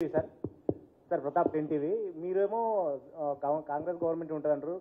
Sir sir Pratap TV మీరేమో Congress government ఉంటుందంటారు.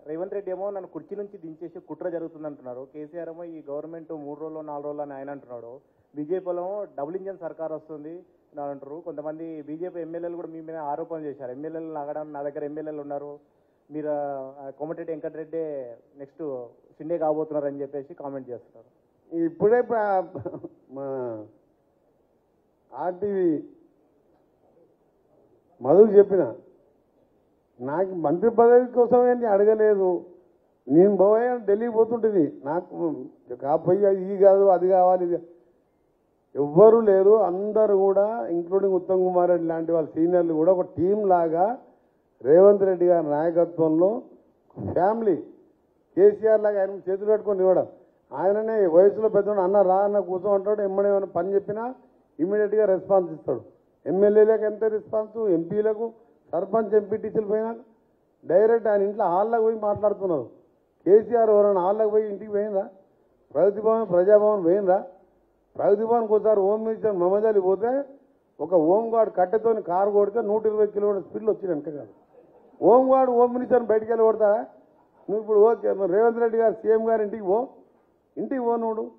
రేవంత్ రెడ్డి ఏమో నన్ను కుర్చీ నుంచి దించేసి కుట్ర జరుగుతుంది అంటున్నారు. కేసీఆర్ ఏమో ఈ గవర్నమెంట్ 3 రోజులు 4 రోజులు అని ఆయన అంటున్నాడు. బీజేపీలో డబుల్ ఇంజన్ సర్కార్ వస్తుంది అంటారు. కొంతమంది బీజేపీ ఎమ్మెల్యేలు కూడా మీ మీద ఆరోపణలు చేశారు. ఎమ్మెల్యేలు లాగడం, నా దగ్గర ఎమ్మెల్యేలు ఉన్నారు, మీరు కోమటిరెడ్డి వెంకటరెడ్డి నెక్స్ట్ షిండే కాబోతున్నారు అని చెప్పేసి కామెంట్ చేస్తున్నారు. ఇప్పుడే మా ఆర్టీవీ మధుకు చెప్పిన, నాకు మంత్రి పదవి కోసం ఏంటి అడగలేదు. నేను పోయా ఢిల్లీకి పోతుంటుంది, నాకు పోయి ఇది కాదు అది కావాలి ఇది ఎవ్వరూ లేరు. అందరూ కూడా ఇంక్లూడింగ్ ఉత్తమ్ కుమార్ రెడ్డి లాంటి వాళ్ళ సీనియర్లు కూడా ఒక టీం లాగా రేవంత్ రెడ్డి గారి నాయకత్వంలో ఫ్యామిలీ కేసీఆర్ లాగా ఆయన చేతులు పెట్టుకొని ఇవ్వడం. ఆయననే వయసులో పెద్దవాడు అన్న రా అన్న కూర్చో అంటాడు. ఏమైనా పని చెప్పినా ఇమ్మీడియట్గా రెస్పాన్స్ ఇస్తాడు. ఎమ్మెల్యేలకు ఎంత రెస్పాన్స్, ఎంపీలకు, సర్పంచ్ ఎంపీటీసీలు పోయినా డైరెక్ట్ ఆయన ఇంట్లో హాల్లోకి పోయి మాట్లాడుతున్నారు. కేసీఆర్ ఎవరైనా హాల్లోకి పోయి ఇంటికి పోయిందా? ప్రగతి భవన్, ప్రజాభవన్ పోయిందా? ప్రగతి భవన్కి ఒకసారి హోమ్ మినిస్టర్ మహమ్మద్ అలీ పోతే ఒక హోంగార్డ్ కట్టెతోని కారు కొడితే 120 కిలోమీటర్ స్పీడ్లో వచ్చింది వెనక కాదు. హోంగార్డ్ హోమ్ మినిస్టర్ని బయటికి వెళ్ళి కొడతారా? నువ్వు ఇప్పుడు ఓకే రేవంత్ రెడ్డి గారు సీఎం గారు ఇంటికి పో నువ్వు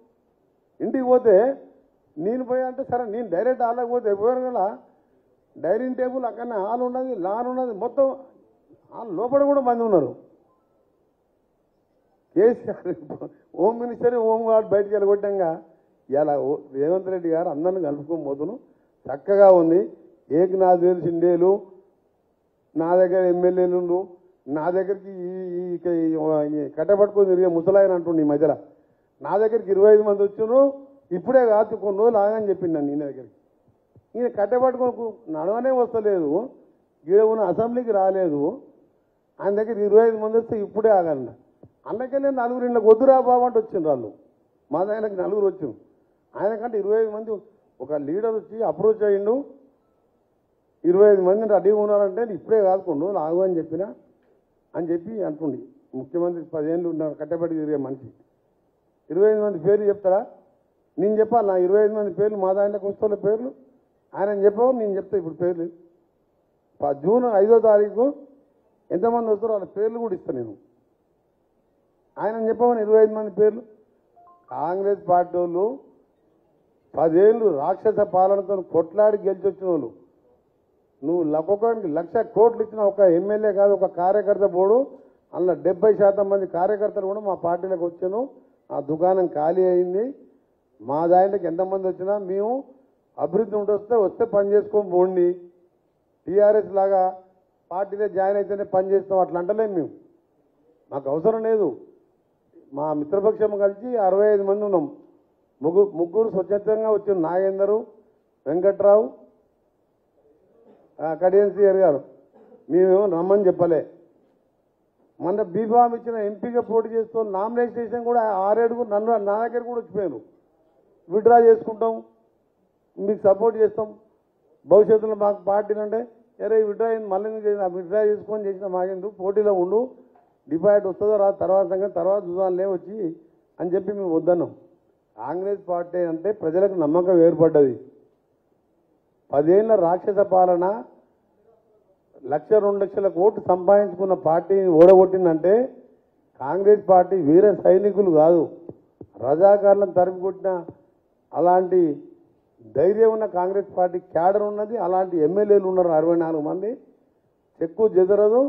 ఇంటికి పోతే నేను పోయా అంటే సరే నేను డైరెక్ట్ హాల్లోకి పోతే పోయాను కదా, డైనింగ్ టేబుల్ అక్కడనే హాల్ ఉన్నది, లాన్ ఉన్నది, మొత్తం హాల్ లోపల కూడా మంది ఉన్నారు. కేసీఆర్ హోమ్ మినిస్టర్ హోంగార్డ్ బయటికి వెళ్ళగొట్టంగా ఇలా రేవంత్ రెడ్డి గారు అందరిని కలుపుకోబోతును చక్కగా ఉంది. ఏకనాథ్ షిండేలు నా దగ్గర ఎమ్మెల్యేలు నా దగ్గరికి ఈ కట్టపట్టుకొని తిరిగే ముసలాయన అంటుండే ఈ మధ్యలో నా దగ్గరికి 25 మంది వచ్చారు. ఇప్పుడే కాదు కొన్ని రోజులు ఆగని చెప్పింది నన్ను ఈయన దగ్గరికి. ఈయన కట్టపట్టుకొని నడవనే వస్తలేదు, ఈడ ఉన్న అసెంబ్లీకి రాలేదు. ఆయన దగ్గర 25 మంది వస్తే ఇప్పుడే ఆగండి. అందుకనే 4 ఇళ్ళకి వద్దురా బాబు అంటే వచ్చిండ్రు వాళ్ళు. మా దగ్గరకు 4 వచ్చారు. ఆయనకంటే 25 మంది ఒక లీడర్ వచ్చి అప్రోచ్ అయ్యిండు. 25 మంది రెడీగా ఉన్నారంటే ఇప్పుడే కాదు కొన్ని రోజులు ఆగు అని చెప్పినా అని చెప్పి అంటుండి. ముఖ్యమంత్రి 10 ఏళ్ళు ఉన్నారు కట్టబడి తిరిగే మనిషి 25 మంది పేర్లు చెప్తారా? నేను చెప్పాలి నా 25 మంది పేర్లు మా దాంట్లోకి వస్తున్న పేర్లు ఆయన చెప్పావు, నేను చెప్తా ఇప్పుడు పేర్లు. జూన్ 5వ తారీఖు ఎంతమంది వస్తారో వాళ్ళ పేర్లు కూడా ఇస్తాను నేను. ఆయన చెప్పామని 25 మంది పేర్లు. కాంగ్రెస్ పార్టీ వాళ్ళు 10 ఏళ్ళు రాక్షస పాలనతో కొట్లాడి గెలిచి వచ్చిన వాళ్ళు. నువ్వు ఒక్కొక్కరికి 1,00,000 కోట్లు ఇచ్చిన ఒక ఎమ్మెల్యే కాదు ఒక కార్యకర్త పోడు. అందులో 70% మంది కార్యకర్తలు కూడా మా పార్టీలోకి వచ్చాను. ఆ దుకాణం ఖాళీ అయింది. మా దాంట్లోకి ఎంతమంది వచ్చినా మేము అభివృద్ధి వస్తే పని చేసుకొని పోండి. టీఆర్ఎస్ లాగా పార్టీలో జాయిన్ అయితేనే పని చేస్తాం అట్లా అంటలేము మేము. మాకు అవసరం లేదు. మా మిత్రపక్షం కలిసి 65 మంది ఉన్నాం. ముగ్గురు స్వచ్ఛందంగా వచ్చిన నాగేందరు, వెంకట్రావు, కడియన్సీఆర్ గారు. మేమేమో రమ్మని చెప్పలే. మన బీఫామ్ ఇచ్చిన ఎంపీగా పోటీ చేస్తూ నామినేషన్ కూడా 6 నన్ను నా దగ్గర కూడా వచ్చిపోయాను. విత్డ్రా చేసుకుంటాం, మీకు సపోర్ట్ చేస్తాం, భవిష్యత్తులో మాకు పార్టీ అంటే అరే విత్డ్రా అయింది మళ్ళీ విత్డ్రా చేసుకొని చేసిన మాకెందుకు పోటీలో ఉండు, డిపాజిట్ వస్తుందో రా తర్వాత సంగతి తర్వాత చూడాలే వచ్చి అని చెప్పి మేము వద్దన్నాం. కాంగ్రెస్ పార్టీ అంటే ప్రజలకు నమ్మకం ఏర్పడ్డది. 10 ఏళ్ళ రాక్షస పాలన 1,00,000 2 లక్షల కోట్లు సంపాదించుకున్న పార్టీని ఓడగొట్టిందంటే కాంగ్రెస్ పార్టీ వీర సైనికులు కాదు, రజాకారులను తరిమికొట్టిన అలాంటి ధైర్యం ఉన్న కాంగ్రెస్ పార్టీ క్యాడర్ ఉన్నది. అలాంటి ఎమ్మెల్యేలు ఉన్నారు 64 మంది. చెక్కు చెదరదు.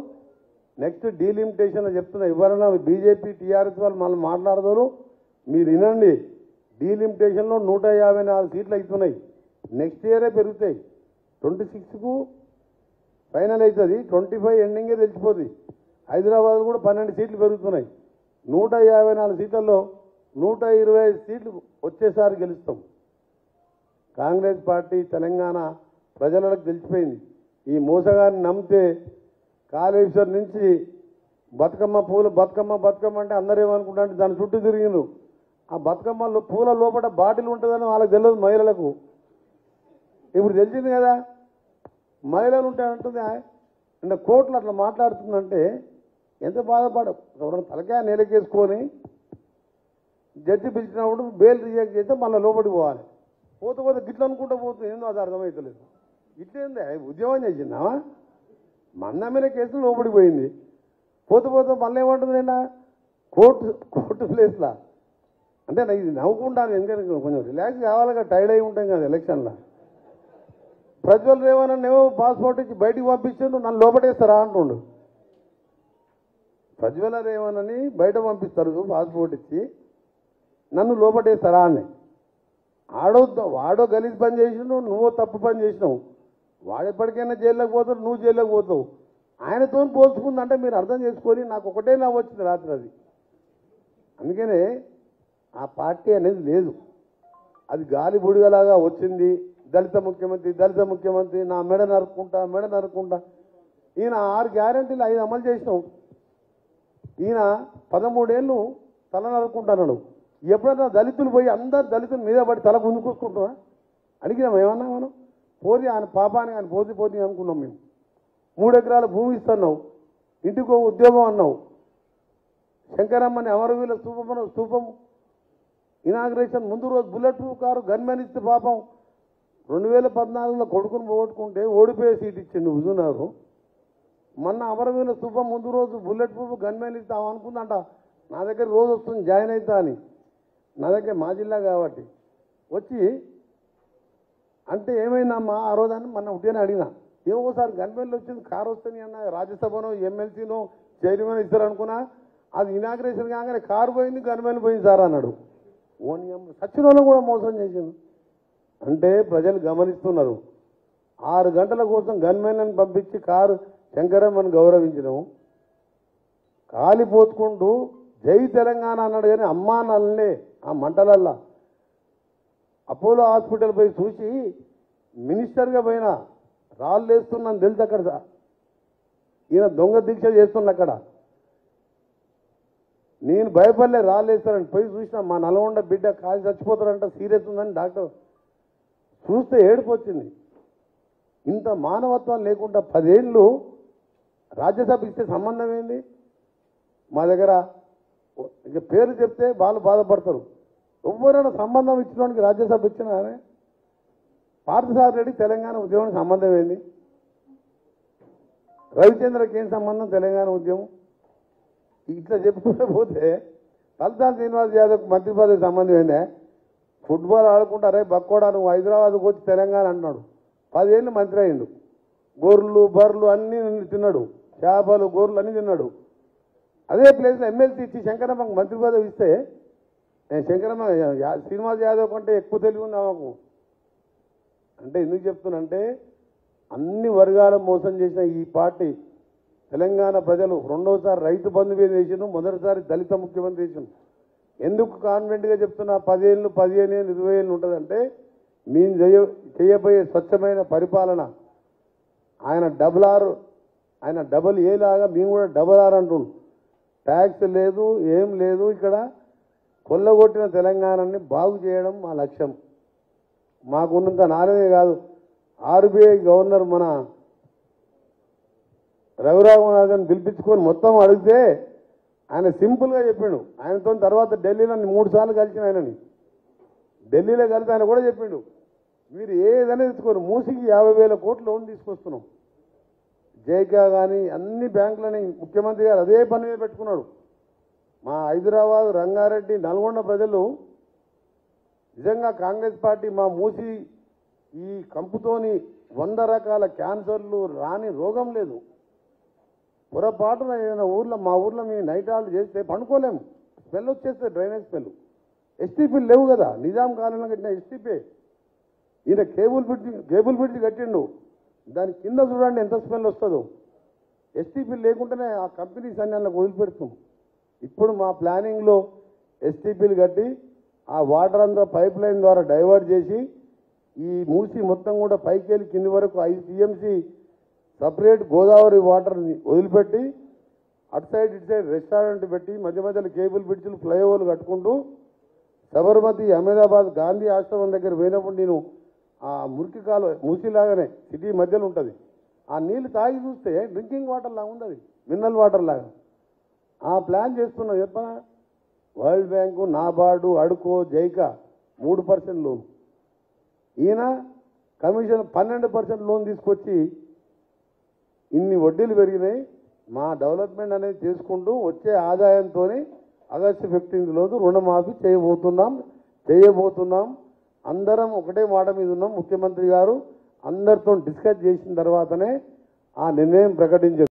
నెక్స్ట్ డీలిమిటేషన్లో చెప్తున్నా, ఎవరైనా బీజేపీ టీఆర్ఎస్ వాళ్ళు మళ్ళీ మాట్లాడతారు మీరు వినండి. డీలిమిటేషన్లో 154 సీట్లు అవుతున్నాయి. నెక్స్ట్ ఇయరే పెరుగుతాయి. 26కు ఫైనల్ అవుతుంది, 25 ఎండింగే తెలిసిపోతుంది. హైదరాబాద్ కూడా 12 సీట్లు పెరుగుతున్నాయి. 154 సీట్లలో 125 సీట్లు వచ్చేసారి గెలుస్తాం. కాంగ్రెస్ పార్టీ తెలంగాణ ప్రజలకు తెలిసిపోయింది. ఈ మోసగాన్ని నమ్మితే కాళేశ్వరం నుంచి బతుకమ్మ బతుకమ్మ అంటే అందరూ ఏమనుకుంటారంటే దాని చుట్టూ తిరిగిండ్రు. ఆ బతుకమ్మలో పూల లోపల బాటిల్ ఉంటుందని వాళ్ళకి తెలియదు మహిళలకు. ఇప్పుడు తెలిసింది కదా మహిళలు ఉంటాయంటుంది. అంటే కోర్టులు అట్లా మాట్లాడుతుందంటే ఎంత బాధపడవు. ఎవరైనా తలకాయ నేలకేసుకొని జడ్జి పిలిచినప్పుడు బెయిల్ రిజెక్ట్ చేస్తే మళ్ళీ లోపలికి పోవాలి. పోతే గిట్ల అనుకుంటూ పోతుంది. ఏందో అది అర్థమవుతలేదు. ఇట్లేందే ఉద్యమం చేసిందామా మన మీద కేసులు లోపడిపోయింది పోతూ పోతూ మళ్ళీ ఏమంటుంది నిన్న కోర్టు ప్లేస్లా అంటే ఇది నవ్వుకుంటాను ఎందుకంటే కొంచెం రిలాక్స్ కావాలిగా టైర్డ్ అయి ఉంటాం కదా ఎలక్షన్లో ప్రజ్వల్ రేవణ్ ఏమో పాస్పోర్ట్ ఇచ్చి బయటికి పంపించాడు నన్ను లోపటేస్తారా అంటుండు ప్రజ్వల రేవణ్ అని బయట పంపిస్తారు పాస్పోర్ట్ ఇచ్చి నన్ను లోపటేస్తారా అని వాడో గలీజ్ పని చేసినావు నువ్వు తప్పు పని చేసినావు వాడెప్పటికైనా జైల్లోకి పోతాడు నువ్వు జైల్లోకి పోతావు ఆయనతో పోల్చుకుందంటే మీరు అర్థం చేసుకొని నాకు ఒకటే నవ్వు వచ్చింది రాత్రి అది అందుకనే ఆ పార్టీ అనేది లేదు అది గాలి బుడిగలాగా వచ్చింది దళిత ముఖ్యమంత్రి నా మెడ నరుక్కుంటా ఈయన 6 గ్యారెంటీలు 5 అమలు చేసినాం ఈయన 13 ఏళ్ళు తల నరుక్కుంటున్నాడు ఎప్పుడైనా దళితులు పోయి అందరు దళితుల మీద పడి తల గుంజుకొసుకుంటున్నా అడిగినాం ఏమన్నా మనం పోతే ఆయన పాపాన్ని ఆయన పోతే అనుకున్నాం మేము 3 ఎకరాల భూమి ఇస్తున్నావు ఇంటికో ఉద్యోగం అన్నావు శంకరమ్మని అమరవీల స్థూపం ఇనాగ్రేషన్ ముందు రోజు బుల్లెట్ ప్రూఫ్ కారు గన్మెన్ ఇస్తే పాపం 2014లో కొడుకుని పోగొట్టుకుంటే ఓడిపోయే సీట్ ఇచ్చిండు హుజూర్నగర్ మొన్న అమరవీల స్థూపం ముందు రోజు బుల్లెట్ ప్రూఫ్ గన్మెన్ ఇస్తాం అనుకుందంట నా దగ్గర రోజు వస్తుంది జాయిన్ అవుతా అని నా దగ్గర మా జిల్లా కాబట్టి వచ్చి అంటే ఏమైందమ్మా ఆ రోజు అని మొన్న ఉట్టిగానే అడిగినా ఏమోసారి గన్మెన్లు వచ్చింది కారు వస్తుంది అన్న రాజ్యసభనో ఎమ్మెల్సీనో చైర్మన్ ఇస్తారు అనుకున్నా అది ఇనాగ్రేషన్ కాగానే కారు పోయింది గన్మెన్ పోయింది సార్ అన్నాడు ఓని సచిన వాళ్ళు కూడా మోసం చేసింది అంటే ప్రజలు గమనిస్తున్నారు 6 గంటల కోసం గన్మెన్లను పంపించి కారు శంకరమ్మని గౌరవించడం కాలిపోతుకుంటూ జై తెలంగాణ అన్నాడు కానీ అమ్మా నల్లే ఆ మంటలల్లా అపోలో హాస్పిటల్ పోయి చూసి మినిస్టర్గా పోయినా రాళ్ళు వేస్తున్నాను తెలుసు అక్కడ ఈయన దొంగ దీక్ష చేస్తున్నా అక్కడ నేను భయపడలే రాళ్ళు వేస్తారని పోయి చూసినా మా నల్గొండ బిడ్డ కాలి చచ్చిపోతారంట సీరియస్ ఉందని డాక్టర్ చూస్తే ఏడుపు వచ్చింది ఇంత మానవత్వం లేకుండా 10 ఏళ్ళు రాజ్యసభ ఇస్తే సంబంధం ఏంది మా దగ్గర ఇక పేరు చెప్తే వాళ్ళు బాధపడతారు ఎవరైనా సంబంధం ఇచ్చినోనికి రాజ్యసభ ఇచ్చినారే పార్థసారథి రెడ్డి తెలంగాణ ఉద్యమానికి సంబంధం ఏంది రవిచంద్రకి ఏం సంబంధం తెలంగాణ ఉద్యమం ఇట్లా చెప్పుకుంటూ పోతే తలసాని శ్రీనివాస్ యాదవ్ మంత్రి పదవికి సంబంధం ఏందే ఫుట్బాల్ ఆడుకుంటారే బక్కోడా నువ్వు హైదరాబాద్కి వచ్చి తెలంగాణ అంటున్నాడు 10 ఏళ్ళు మంత్రి అయిండు గొర్రెలు బర్రెలు అన్నీ తిన్నాడు చేపలు గొర్రెలు అన్నీ తిన్నాడు అదే ప్లేస్లో ఎమ్మెల్సీ ఇచ్చి శంకరమ్మకు మంత్రి పదవి ఇస్తే శంకరమ్మ శ్రీనివాస్ యాదవ్ కంటే ఎక్కువ తెలివి ఉంది ఆమెకు అంటే ఎందుకు చెప్తున్నంటే అన్ని వర్గాల మోసం చేసిన ఈ పార్టీ తెలంగాణ ప్రజలు రెండోసారి రైతు బంధు మీద వేసిన మొదటిసారి దళిత ముఖ్యమంత్రి వేసిన ఎందుకు కాన్ఫిడెంట్గా చెప్తున్నా 10 ఏళ్ళు 15 ఏళ్ళు 20 ఏళ్ళు ఉంటుందంటే మేము చేయబోయే స్వచ్ఛమైన పరిపాలన ఆయన డబుల్ ఏ లాగా మేము కూడా డబుల్ ఆర్ అంటుండు ట్యాక్స్ లేదు ఏం లేదు ఇక్కడ కొల్లగొట్టిన తెలంగాణని బాగు చేయడం మా లక్ష్యం మాకున్నంత నాలెడ్జ్ కాదు ఆర్బీఐ గవర్నర్ మన రఘురామనాథన్ పిలిపించుకొని మొత్తం అడిగితే ఆయన సింపుల్గా చెప్పిండు ఆయనతో తర్వాత ఢిల్లీలో 3 సార్లు కలిసిన ఆయనని ఢిల్లీలో కలిసి ఆయన కూడా చెప్పిండు మీరు ఏదైనా తెచ్చుకోరు మూసికి 50,000 కోట్ల లోన్ తీసుకొస్తున్నాం జైకా కానీ అన్ని బ్యాంకులని ముఖ్యమంత్రి గారు అదే పని మీద పెట్టుకున్నాడు మా హైదరాబాద్ రంగారెడ్డి నల్గొండ ప్రజలు నిజంగా కాంగ్రెస్ పార్టీ మా మూసి ఈ కంపుతోని 100 రకాల క్యాన్సర్లు రాని రోగం లేదు పొరపాటున ఏదైనా మా ఊర్లో మేము నైట్ హాల్ట్ చేస్తే పండుకోలేము స్మెల్ వచ్చేస్తే డ్రైనేజ్ స్మెల్ ఎస్టీపీలు లేవు కదా నిజాం కాలంలో కట్టిన ఎస్టీపీ ఈయన కేబుల్ బ్రిడ్జ్ కట్టిండు దాని కింద చూడండి ఎంత స్మెల్ వస్తుందో ఎస్టీపీలు లేకుండానే ఆ కంపెనీస్ అన్ని అందులోకి వదిలిపెడుతాం ఇప్పుడు మా ప్లానింగ్లో ఎస్టీపీలు కట్టి ఆ వాటర్ అంతా పైప్ లైన్ ద్వారా డైవర్ట్ చేసి ఈ మూసి మొత్తం కూడా పైకి వెళ్ళి కింది వరకు 5 టీఎంసీ సపరేట్ గోదావరి వాటర్ని వదిలిపెట్టి అటు సైడ్ ఇటు సైడ్ రెస్టారెంట్ పెట్టి మధ్య మధ్యలో కేబుల్ బ్రిడ్జ్లు ఫ్లైఓవర్లు కట్టుకుంటూ సబర్మతి అహ్మదాబాద్ గాంధీ ఆశ్రమం దగ్గర పోయినప్పుడు నేను ఆ మురికి కాలువ మూసిలాగానే సిటీ మధ్యలో ఉంటుంది ఆ నీళ్ళు తాగి చూస్తే డ్రింకింగ్ వాటర్ లాగా ఉంది అది మినరల్ వాటర్ లాగా ఆ ప్లాన్ చేస్తున్నాం చెప్పనా వరల్డ్ బ్యాంకు నాబార్డు అడుకో జైకా 3% లోన్ ఈయన కమిషన్ 12% లోన్ తీసుకొచ్చి ఇన్ని వడ్డీలు పెరిగినాయి. మా డెవలప్మెంట్ అనేది చేసుకుంటూ వచ్చే ఆదాయంతో ఆగస్టు 15 రోజు రుణమాఫీ చేయబోతున్నాం. అందరం ఒకటే మాట మీద ఉన్నాం. ముఖ్యమంత్రి గారు అందరితో డిస్కస్ చేసిన తర్వాతనే ఆ నిర్ణయం ప్రకటించారు.